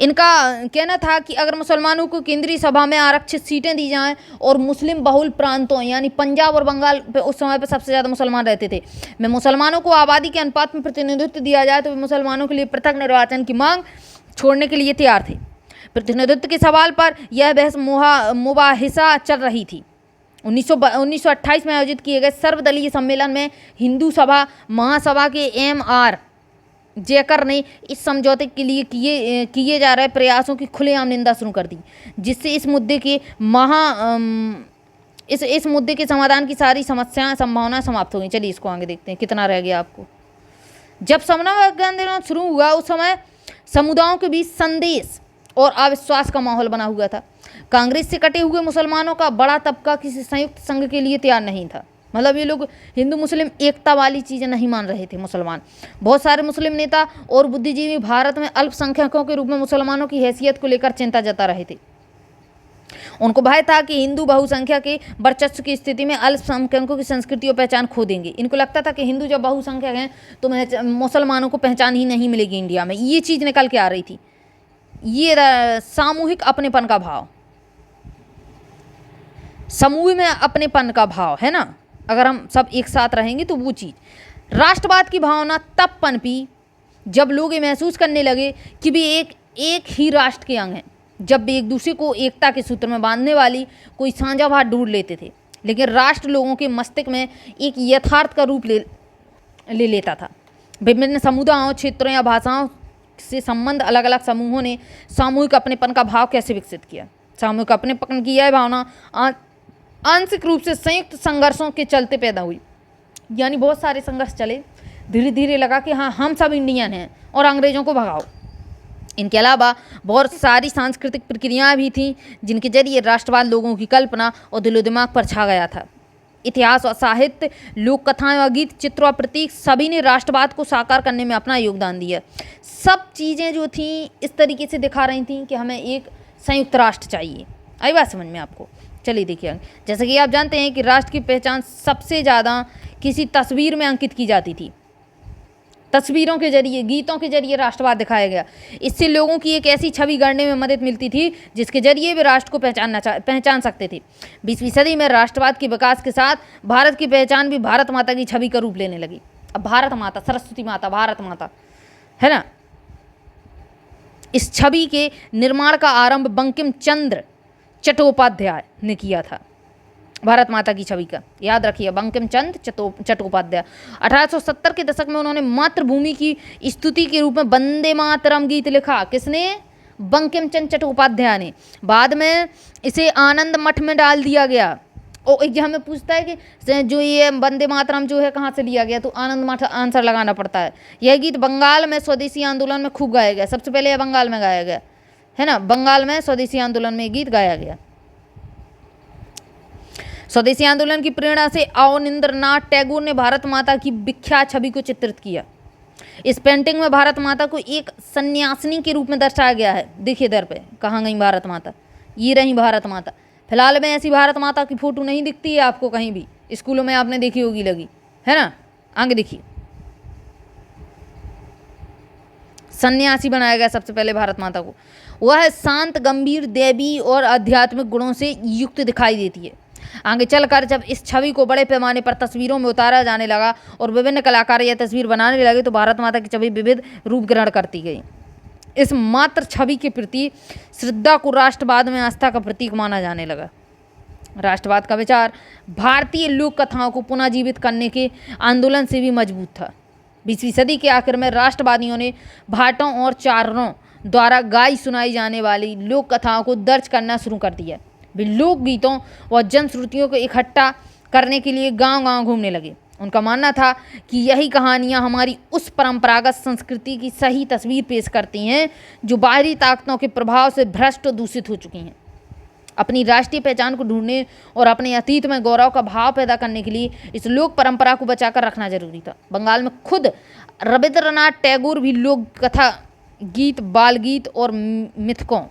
इनका कहना था कि अगर मुसलमानों को केंद्रीय सभा में आरक्षित सीटें दी जाएं और मुस्लिम बहुल प्रांतों यानी पंजाब और बंगाल पे उस समय पे सबसे ज़्यादा मुसलमान रहते थे, में मुसलमानों को आबादी के अनुपात में प्रतिनिधित्व दिया जाए तो वे मुसलमानों के लिए पृथक निर्वाचन की मांग छोड़ने के लिए तैयार थे। प्रतिनिधित्व के सवाल पर यह बहस मुबाहिसा चल रही थी। 1928 में आयोजित किए गए सर्वदलीय सम्मेलन में हिंदू सभा महासभा के M.R. जयकर ने इस समझौते के लिए किए जा रहे प्रयासों की खुलेआम निंदा शुरू कर दी, जिससे इस मुद्दे के समाधान की सारी संभावनाएं समाप्त हो गई। चलिए इसको आगे देखते हैं, कितना रह गया आपको। जब समन्वय आंदोलन शुरू हुआ उस समय समुदायों के बीच संदेश और अविश्वास का माहौल बना हुआ था। कांग्रेस से कटे हुए मुसलमानों का बड़ा तबका किसी संयुक्त संघ के लिए तैयार नहीं था। मतलब ये लोग हिंदू मुस्लिम एकता वाली चीज़ें नहीं मान रहे थे मुसलमान। बहुत सारे मुस्लिम नेता और बुद्धिजीवी भारत में अल्पसंख्यकों के रूप में मुसलमानों की हैसियत को लेकर चिंता जता रहे थे। उनको भय था कि हिंदू बहुसंख्या के वर्चस्व की स्थिति में अल्पसंख्यकों की संस्कृति और पहचान खो देंगे। इनको लगता था कि हिंदू जब बहुसंख्यक हैं तो मुसलमानों को पहचान ही नहीं मिलेगी इंडिया में। ये चीज़ निकल के आ रही थी, ये सामूहिक अपनेपन का भाव, समूह में अपनेपन का भाव है ना, अगर हम सब एक साथ रहेंगे तो वो चीज़। राष्ट्रवाद की भावना तब पनपी जब लोग ये महसूस करने लगे कि वे एक ही राष्ट्र के अंग हैं। जब वे एक दूसरे को एकता के सूत्र में बांधने वाली कोई साझा बात ढूंढ लेते थे, लेकिन राष्ट्र लोगों के मस्तिष्क में एक यथार्थ का रूप ले लेता था। विभिन्न समुदायों, क्षेत्रों या भाषाओं से संबंध अलग अलग समूहों ने सामूहिक अपनेपन का भाव कैसे विकसित किया। सामूहिक अपनेपन की यह भावना आंशिक रूप से संयुक्त संघर्षों के चलते पैदा हुई। यानी बहुत सारे संघर्ष चले, धीरे धीरे लगा कि हाँ हम सब इंडियन हैं और अंग्रेज़ों को भगाओ। इनके अलावा बहुत सारी सांस्कृतिक प्रक्रियाएं भी थीं जिनके जरिए राष्ट्रवाद लोगों की कल्पना और दिलो दिमाग पर छा गया था। इतिहास और साहित्य, लोक कथाएं और गीत, चित्र और प्रतीक सभी ने राष्ट्रवाद को साकार करने में अपना योगदान दिया। सब चीज़ें जो थीं इस तरीके से दिखा रही थीं कि हमें एक संयुक्त राष्ट्र चाहिए। आई बात समझ में आपको? चलिए देखिए, जैसे कि आप जानते हैं कि राष्ट्र की पहचान सबसे ज़्यादा किसी तस्वीर में अंकित की जाती थी। तस्वीरों के जरिए, गीतों के जरिए राष्ट्रवाद दिखाया गया। इससे लोगों की एक ऐसी छवि गढ़ने में मदद मिलती थी जिसके जरिए वे राष्ट्र को पहचान सकते थे। 20वीं सदी में राष्ट्रवाद के विकास के साथ भारत की पहचान भी भारत माता की छवि का रूप लेने लगी। अब भारत माता, सरस्वती माता, भारत माता, है ना, इस छवि के निर्माण का आरंभ बंकिम चंद्र चट्टोपाध्याय ने किया था। भारत माता की छवि का याद रखिए, बंकिम चंद्र चट्टोपाध्याय। 1870 के दशक में उन्होंने मातृभूमि की स्तुति के रूप में वंदे मातरम गीत लिखा। किसने? बंकिम चंद्र चट्टोपाध्याय ने। बाद में इसे आनंद मठ में डाल दिया गया। और एग्जाम में पूछता है कि जो ये वंदे मातरम जो है कहाँ से लिया गया, तो आनंद मठ आंसर लगाना पड़ता है। यह गीत बंगाल में स्वदेशी आंदोलन में खूब गाया गया। सबसे पहले यह बंगाल में गाया गया, है ना, बंगाल में स्वदेशी आंदोलन में गीत गाया गया। स्वदेशी आंदोलन की प्रेरणा से अवनींद्रनाथ टैगोर ने भारत माता की विख्यात छवि को चित्रित किया। इस पेंटिंग में भारत माता को एक सन्यासिनी के रूप में दर्शाया गया है। देखिए इधर पे, कहाँ गई भारत माता? ये रही भारत माता। फिलहाल में ऐसी भारत माता की फोटो नहीं दिखती है आपको कहीं भी, स्कूलों में आपने देखी होगी लगी, है ना। आगे देखिए, सन्यासी बनाया गया सबसे पहले भारत माता को। वह शांत, गंभीर, दैवी और आध्यात्मिक गुणों से युक्त दिखाई देती है। आगे चलकर जब इस छवि को बड़े पैमाने पर तस्वीरों में उतारा जाने लगा और विभिन्न कलाकार यह तस्वीर बनाने लगे तो भारत माता की छवि विविध रूप ग्रहण करती गई। इस मात्र छवि के प्रति श्रद्धा को राष्ट्रवाद में आस्था का प्रतीक माना जाने लगा। राष्ट्रवाद का विचार भारतीय लोक कथाओं को पुनः जीवित करने के आंदोलन से भी मजबूत था। 20वीं सदी के आखिर में राष्ट्रवादियों ने भाटों और चारणों द्वारा गाई सुनाई जाने वाली लोक कथाओं को दर्ज करना शुरू कर दिया। वे लोकगीतों और जनश्रुतियों को इकट्ठा करने के लिए गांव-गांव घूमने लगे। उनका मानना था कि यही कहानियां हमारी उस परंपरागत संस्कृति की सही तस्वीर पेश करती हैं जो बाहरी ताकतों के प्रभाव से भ्रष्ट और दूषित हो चुकी हैं। अपनी राष्ट्रीय पहचान को ढूंढने और अपने अतीत में गौरव का भाव पैदा करने के लिए इस लोक परंपरा को बचाकर रखना जरूरी था। बंगाल में खुद रविंद्रनाथ टैगोर भी लोक कथा, गीत, बाल गीत और मिथकों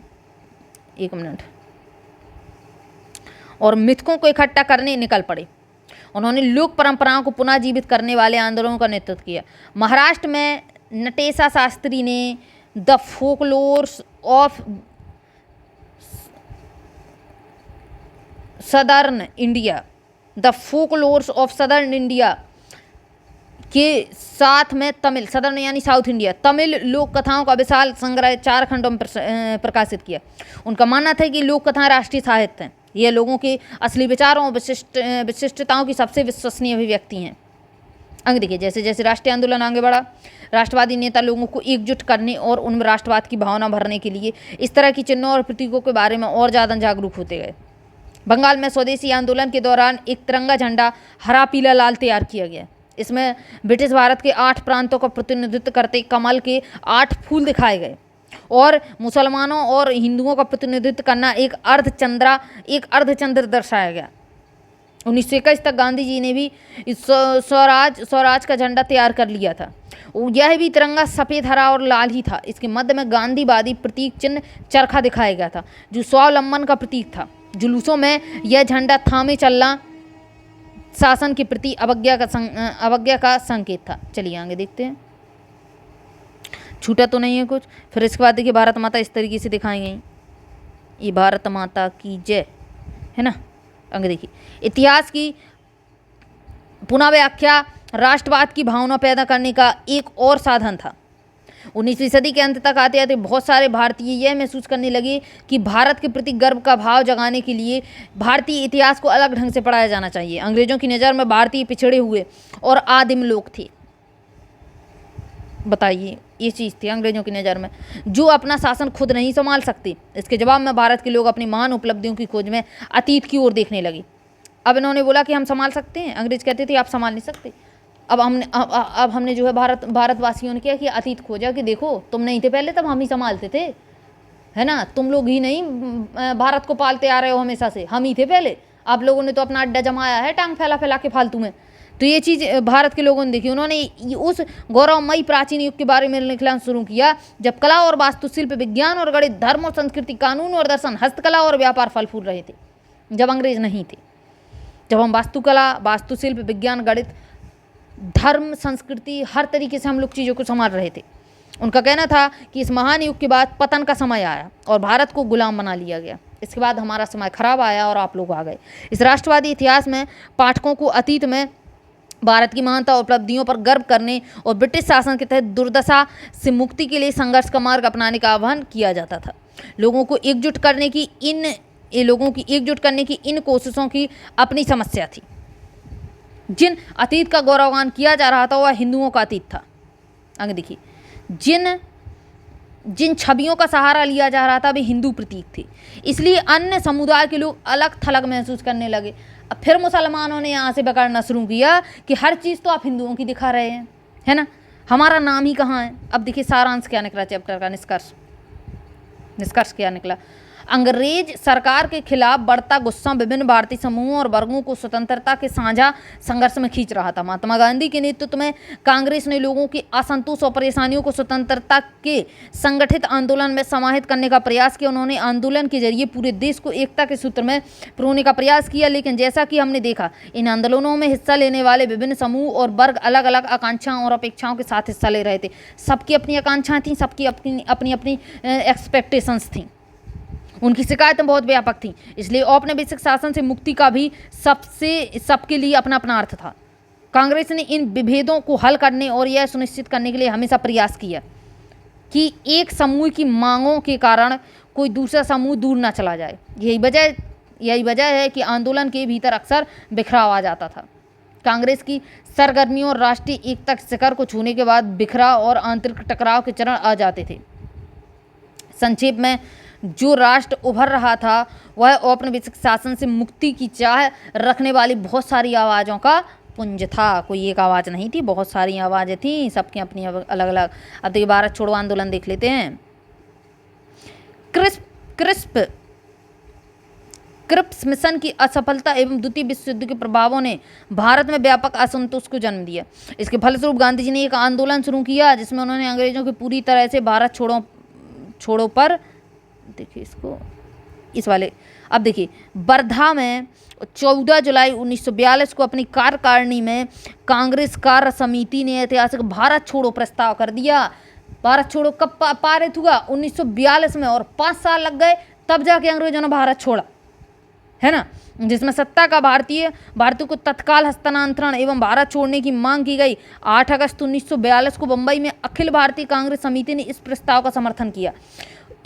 को इकट्ठा करने निकल पड़े। उन्होंने लोक परंपराओं को पुनः जीवित करने वाले आंदोलनों का नेतृत्व किया। महाराष्ट्र में नटेशा शास्त्री ने the folklores of southern India के साथ में तमिल, सदर्न यानी साउथ इंडिया, तमिल लोक कथाओं का विशाल संग्रह 4 खंडों में प्रकाशित किया। उनका मानना था कि लोक कथाएं राष्ट्रीय साहित्य हैं, ये लोगों के असली विचारों और विशिष्टताओं की सबसे विश्वसनीय अभिव्यक्ति हैं। आगे देखिए, जैसे जैसे राष्ट्रीय आंदोलन आगे बढ़ा, राष्ट्रवादी नेता लोगों को एकजुट करने और उनमें राष्ट्रवाद की भावना भरने के लिए इस तरह की चिन्हों और प्रतीकों के बारे में और ज़्यादा जागरूक होते गए। बंगाल में स्वदेशी आंदोलन के दौरान एक तिरंगा झंडा हरा, पीला, लाल तैयार किया गया। इसमें ब्रिटिश भारत के 8 प्रांतों का प्रतिनिधित्व करते कमल के 8 फूल दिखाए गए और मुसलमानों और हिंदुओं का प्रतिनिधित्व करना एक अर्धचंद्र दर्शाया गया। 1921 तक गांधी जी ने भी स्वराज का झंडा तैयार कर लिया था। यह भी तिरंगा सफ़ेद, हरा और लाल ही था। इसके मध्य में गांधीवादी प्रतीक चिन्ह चरखा दिखाया गया था, जो स्वावलंबन का प्रतीक था। जुलूसों में यह झंडा थामे चलना शासन के प्रति अवज्ञा का संकेत था। चलिए आगे देखते हैं, छूटा तो नहीं है कुछ। फिर इसके बाद देखिए, भारत माता इस तरीके से दिखाई गई, ये भारत माता की जय है ना। आगे देखिए, इतिहास की पुनः व्याख्या राष्ट्रवाद की भावना पैदा करने का एक और साधन था। 19वीं सदी के अंत तक आते आते बहुत सारे भारतीय यह महसूस करने लगे कि भारत के प्रति गर्व का भाव जगाने के लिए भारतीय इतिहास को अलग ढंग से पढ़ाया जाना चाहिए। अंग्रेजों की नज़र में भारतीय पिछड़े हुए और आदिम लोग थे। बताइए, ये चीज़ थी अंग्रेजों की नज़र में, जो अपना शासन खुद नहीं संभाल सकते। इसके जवाब में भारत के लोग अपनी महान उपलब्धियों की खोज में अतीत की ओर देखने लगे। अब इन्होंने बोला कि हम संभाल सकते हैं, अंग्रेज कहते थे आप संभाल नहीं सकते। अब हमने जो है भारतवासियों ने किया कि अतीत खोजा कि देखो तुम नहीं थे पहले, तब हम ही संभालते थे, है ना। तुम लोग ही नहीं भारत को पालते आ रहे हो हमेशा से, हम ही थे पहले। आप लोगों ने तो अपना अड्डा जमाया है टांग फैला फैला के फालतू में। तो ये चीज़ भारत के लोगों ने देखी। उन्होंने उस गौरवमयी प्राचीन युग के बारे में लिखना शुरू किया जब कला और वास्तुशिल्प, विज्ञान और गणित, धर्म और संस्कृति, कानून और दर्शन, हस्तकला और व्यापार फल फूल रहे थे, जब अंग्रेज नहीं थे। जब हम वास्तुकला, वास्तुशिल्प, विज्ञान, गणित, धर्म, संस्कृति, हर तरीके से हम लोग चीज़ों को संभाल रहे थे। उनका कहना था कि इस महान युग के बाद पतन का समय आया और भारत को गुलाम बना लिया गया। इसके बाद हमारा समय खराब आया और आप लोग आ गए। इस राष्ट्रवादी इतिहास में पाठकों को अतीत में भारत की महानता और उपलब्धियों पर गर्व करने और ब्रिटिश शासन के तहत दुर्दशा से मुक्ति के लिए संघर्ष का मार्ग अपनाने का आह्वान किया जाता था। लोगों की एकजुट करने की इन कोशिशों की अपनी समस्या थी। जिन अतीत का गौरवगान किया जा रहा था वह हिंदुओं का अतीत था। आगे देखिए, जिन छवियों का सहारा लिया जा रहा था वे हिंदू प्रतीक थे, इसलिए अन्य समुदाय के लोग अलग थलग महसूस करने लगे। अब फिर मुसलमानों ने यहाँ से पकड़ना शुरू किया कि हर चीज़ तो आप हिंदुओं की दिखा रहे हैं, है ना, हमारा नाम ही कहाँ है। अब देखिए सारांश क्या निकला चैप्टर का, निष्कर्ष क्या निकला। अंग्रेज सरकार के खिलाफ बढ़ता गुस्सा विभिन्न भारतीय समूहों और वर्गों को स्वतंत्रता के साझा संघर्ष में खींच रहा था। महात्मा गांधी के नेतृत्व में कांग्रेस ने लोगों के असंतोष और परेशानियों को स्वतंत्रता के संगठित आंदोलन में समाहित करने का प्रयास किया। उन्होंने आंदोलन के जरिए पूरे देश को एकता के सूत्र में पिरोने का प्रयास किया, लेकिन जैसा कि हमने देखा इन आंदोलनों में हिस्सा लेने वाले विभिन्न समूह और वर्ग अलग अलग आकांक्षाओं और अपेक्षाओं के साथ हिस्सा ले रहे थे। सबकी अपनी आकांक्षाएं थीं, सबकी अपनी अपनी एक्सपेक्टेशंस थीं, उनकी शिकायतें बहुत व्यापक थीं। इसलिए औपनिवेशिक शासन से मुक्ति का भी सबके लिए अपना अपना अर्थ था। कांग्रेस ने इन विभेदों को हल करने और यह सुनिश्चित करने के लिए हमेशा प्रयास किया कि एक समूह की मांगों के कारण कोई दूसरा समूह दूर ना चला जाए। यही वजह है कि आंदोलन के भीतर अक्सर बिखराव आ जाता था। कांग्रेस की सरगर्मियों और राष्ट्रीय एकता के शिखर को छूने के बाद बिखराव और आंतरिक टकराव के चरण आ जाते थे। संक्षेप में, जो राष्ट्र उभर रहा था वह औपनिवेशिक शासन से मुक्ति की चाह रखने वाली बहुत सारी आवाज़ों का पुंज था। कोई एक आवाज़ नहीं थी, बहुत सारी आवाज़ें थीं, सबकी अपनी अलग अलग। अब देखिए भारत छोड़ो आंदोलन देख लेते हैं। क्रिप्स मिशन की असफलता एवं द्वितीय विश्व युद्ध के प्रभावों ने भारत में व्यापक असंतोष को जन्म दिया। इसके फलस्वरूप गांधी जी ने एक आंदोलन शुरू किया जिसमें उन्होंने अंग्रेजों की पूरी तरह से भारत छोड़ो पर, देखिए इसको इस वाले, अब देखिए वर्धा में 14 जुलाई 1942 को अपनी कार्यकारिणी में कांग्रेस कार्य समिति ने ऐतिहासिक भारत छोड़ो प्रस्ताव कर दिया। भारत छोड़ो कब पारित हुआ? 1942 में, और 5 साल लग गए तब जाके अंग्रेजों ने भारत छोड़ा, है ना, जिसमें सत्ता का भारतीयों को तत्काल हस्तांतरण एवं भारत छोड़ने की मांग की गई। 8 अगस्त 1942 को मुंबई में अखिल भारतीय कांग्रेस समिति ने इस प्रस्ताव का समर्थन किया,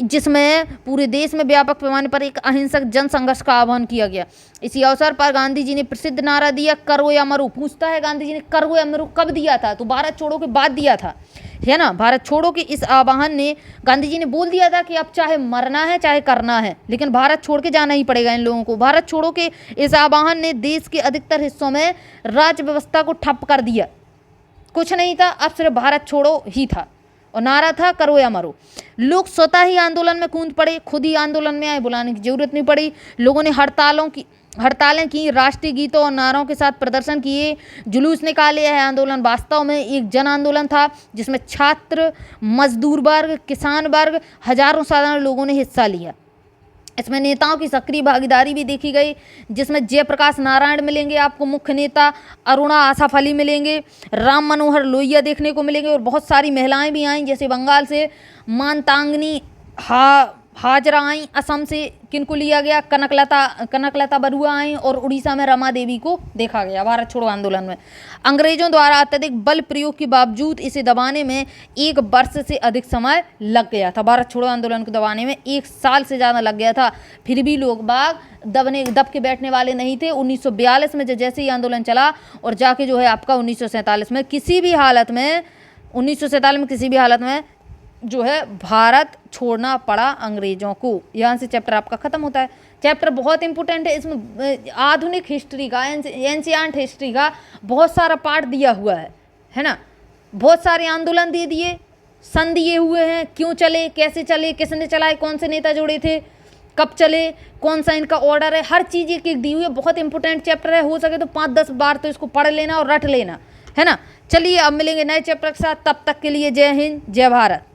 जिसमें पूरे देश में व्यापक पैमाने पर एक अहिंसक जन संघर्ष का आह्वान किया गया। इसी अवसर पर गांधी जी ने प्रसिद्ध नारा दिया, करो या मरो। पूछता है गांधी जी ने करो या मरो कब दिया था? तो भारत छोड़ो के बाद दिया था, है ना। भारत छोड़ो के इस आह्वान ने गांधी जी ने बोल दिया था कि अब चाहे मरना है चाहे करना है, लेकिन भारत छोड़ के जाना ही पड़ेगा इन लोगों को। भारत छोड़ो के इस आह्वान ने देश के अधिकतर हिस्सों में राज्य व्यवस्था को ठप कर दिया। कुछ नहीं था, अब सिर्फ भारत छोड़ो ही था और नारा था करो या मरो। लोग स्वतः ही आंदोलन में कूद पड़े, खुद ही आंदोलन में आए, बुलाने की जरूरत नहीं पड़ी। लोगों ने हड़तालें की, राष्ट्रीय गीतों और नारों के साथ प्रदर्शन किए, जुलूस निकाले। यह आंदोलन वास्तव में एक जन आंदोलन था जिसमें छात्र, मजदूर वर्ग, किसान वर्ग, हजारों साधारण लोगों ने हिस्सा लिया। इसमें नेताओं की सक्रिय भागीदारी भी देखी गई, जिसमें जयप्रकाश नारायण मिलेंगे आपको मुख्य नेता, अरुणा आसफ अली मिलेंगे, राम मनोहर लोहिया देखने को मिलेंगे, और बहुत सारी महिलाएं भी आईं, जैसे बंगाल से मानतांगनी हाजरा आई, असम से किनको लिया गया, कनकलता बरुआ आई, और उड़ीसा में रमा देवी को देखा गया भारत छोड़ो आंदोलन में। अंग्रेजों द्वारा अत्यधिक बल प्रयोग के बावजूद इसे दबाने में 1 वर्ष से अधिक समय लग गया था। भारत छोड़ो आंदोलन को दबाने में 1 साल से ज़्यादा लग गया था, फिर भी लोग बाग दब के बैठने वाले नहीं थे। 1942 में जैसे ही आंदोलन चला और जाके जो है आपका 1947 में किसी भी हालत में जो है भारत छोड़ना पड़ा अंग्रेजों को। यहाँ से चैप्टर आपका ख़त्म होता है। चैप्टर बहुत इंपॉर्टेंट है, इसमें आधुनिक हिस्ट्री का, एंशिएंट हिस्ट्री का बहुत सारा पार्ट दिया हुआ है ना। बहुत सारे आंदोलन दे दिए, सन दिए हुए हैं, क्यों चले, कैसे चले, किसने चलाए, कौन से नेता जुड़े थे, कब चले, कौन सा इनका ऑर्डर है, हर चीज़ एक दी हुई है। बहुत इंपॉर्टेंट चैप्टर है, हो सके तो 5-10 बार तो इसको पढ़ लेना और रट लेना, है ना। चलिए अब मिलेंगे नए चैप्टर के साथ, तब तक के लिए जय हिंद, जय भारत।